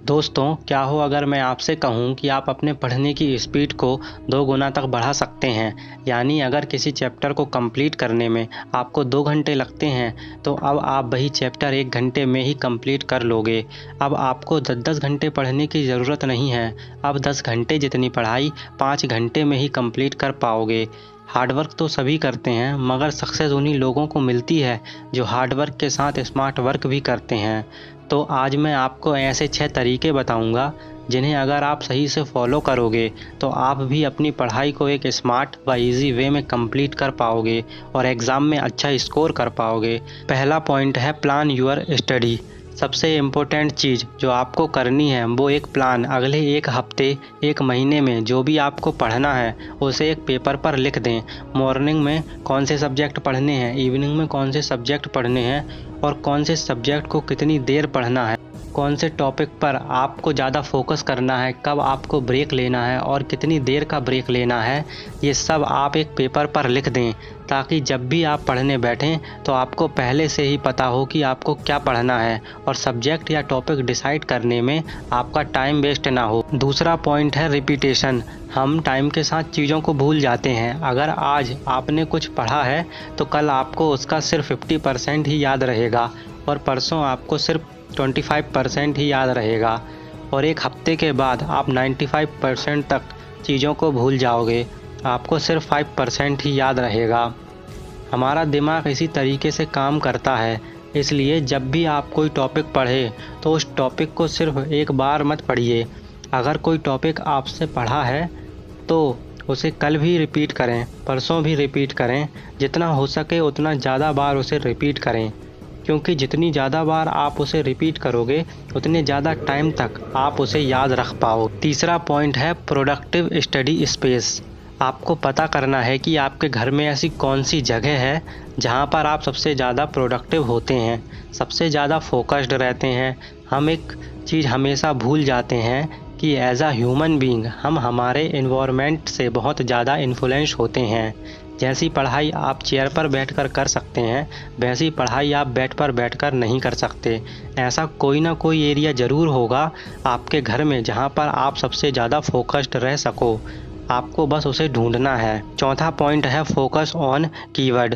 दोस्तों, क्या हो अगर मैं आपसे कहूँ कि आप अपने पढ़ने की स्पीड को 2 गुना तक बढ़ा सकते हैं। यानी अगर किसी चैप्टर को कंप्लीट करने में आपको 2 घंटे लगते हैं, तो अब आप वही चैप्टर 1 घंटे में ही कंप्लीट कर लोगे। अब आपको 10-10 घंटे पढ़ने की ज़रूरत नहीं है। अब 10 घंटे जितनी पढ़ाई 5 घंटे में ही कंप्लीट कर पाओगे। हार्ड वर्क तो सभी करते हैं, मगर सक्सेस उन्हीं लोगों को मिलती है जो हार्ड वर्क के साथ स्मार्ट वर्क भी करते हैं। तो आज मैं आपको ऐसे 6 तरीके बताऊंगा जिन्हें अगर आप सही से फॉलो करोगे तो आप भी अपनी पढ़ाई को एक स्मार्ट व इजी वे में कंप्लीट कर पाओगे और एग्ज़ाम में अच्छा स्कोर कर पाओगे। पहला पॉइंट है प्लान योर स्टडी। सबसे इम्पोर्टेंट चीज़ जो आपको करनी है वो एक प्लान। अगले 1 हफ्ते 1 महीने में जो भी आपको पढ़ना है उसे एक पेपर पर लिख दें। मॉर्निंग में कौन से सब्जेक्ट पढ़ने हैं, इवनिंग में कौन से सब्जेक्ट पढ़ने हैं और कौन से सब्जेक्ट को कितनी देर पढ़ना है, कौन से टॉपिक पर आपको ज़्यादा फोकस करना है, कब आपको ब्रेक लेना है और कितनी देर का ब्रेक लेना है, ये सब आप एक पेपर पर लिख दें ताकि जब भी आप पढ़ने बैठें तो आपको पहले से ही पता हो कि आपको क्या पढ़ना है और सब्जेक्ट या टॉपिक डिसाइड करने में आपका टाइम वेस्ट ना हो। दूसरा पॉइंट है रिपीटेशन। हम टाइम के साथ चीज़ों को भूल जाते हैं। अगर आज आपने कुछ पढ़ा है तो कल आपको उसका सिर्फ 50% ही याद रहेगा और परसों आपको सिर्फ 25% ही याद रहेगा और 1 हफ्ते के बाद आप 95% तक चीज़ों को भूल जाओगे। आपको सिर्फ 5% ही याद रहेगा। हमारा दिमाग इसी तरीके से काम करता है, इसलिए जब भी आप कोई टॉपिक पढ़े तो उस टॉपिक को सिर्फ एक बार मत पढ़िए। अगर कोई टॉपिक आपसे पढ़ा है तो उसे कल भी रिपीट करें, परसों भी रिपीट करें, जितना हो सके उतना ज़्यादा बार उसे रिपीट करें, क्योंकि जितनी ज़्यादा बार आप उसे रिपीट करोगे उतने ज़्यादा टाइम तक आप उसे याद रख पाओ। तीसरा पॉइंट है प्रोडक्टिव स्टडी स्पेस। आपको पता करना है कि आपके घर में ऐसी कौन सी जगह है जहां पर आप सबसे ज़्यादा प्रोडक्टिव होते हैं, सबसे ज़्यादा फोकस्ड रहते हैं। हम एक चीज़ हमेशा भूल जाते हैं कि एज अ ह्यूमन बीइंग हम हमारे एनवायरनमेंट से बहुत ज़्यादा इन्फ्लुएंस होते हैं। जैसी पढ़ाई आप चेयर पर बैठकर कर सकते हैं, वैसी पढ़ाई आप बेड पर बैठकर नहीं कर सकते। ऐसा कोई ना कोई एरिया ज़रूर होगा आपके घर में जहां पर आप सबसे ज़्यादा फोकस्ड रह सको। आपको बस उसे ढूंढना है। चौथा पॉइंट है फोकस ऑन कीवर्ड।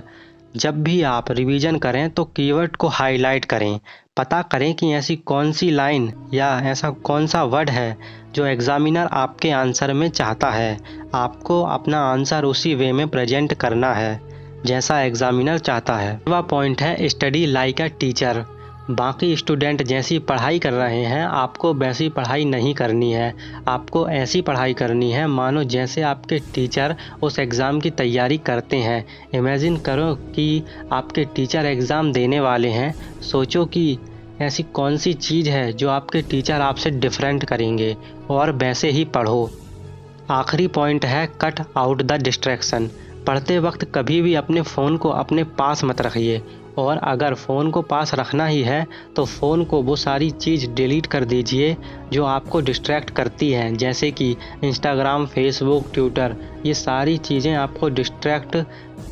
जब भी आप रिवीजन करें तो कीवर्ड को हाईलाइट करें। पता करें कि ऐसी कौन सी लाइन या ऐसा कौन सा वर्ड है जो एग्जामिनर आपके आंसर में चाहता है। आपको अपना आंसर उसी वे में प्रेजेंट करना है जैसा एग्जामिनर चाहता है। अगला पॉइंट है स्टडी लाइक अ टीचर। बाकी स्टूडेंट जैसी पढ़ाई कर रहे हैं आपको वैसी पढ़ाई नहीं करनी है। आपको ऐसी पढ़ाई करनी है मानो जैसे आपके टीचर उस एग्ज़ाम की तैयारी करते हैं। इमेजिन करो कि आपके टीचर एग्ज़ाम देने वाले हैं। सोचो कि ऐसी कौन सी चीज़ है जो आपके टीचर आपसे डिफरेंट करेंगे और वैसे ही पढ़ो। आखिरी पॉइंट है कट आउट द डिस्ट्रैक्शन। पढ़ते वक्त कभी भी अपने फ़ोन को अपने पास मत रखिए, और अगर फ़ोन को पास रखना ही है तो फ़ोन को वो सारी चीज़ डिलीट कर दीजिए जो आपको डिस्ट्रैक्ट करती हैं, जैसे कि इंस्टाग्राम, फेसबुक, ट्विटर। ये सारी चीज़ें आपको डिस्ट्रैक्ट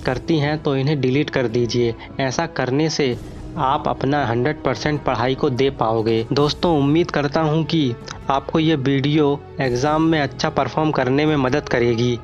करती हैं तो इन्हें डिलीट कर दीजिए। ऐसा करने से आप अपना 100% पढ़ाई को दे पाओगे। दोस्तों, उम्मीद करता हूँ कि आपको ये वीडियो एग्ज़ाम में अच्छा परफॉर्म करने में मदद करेगी।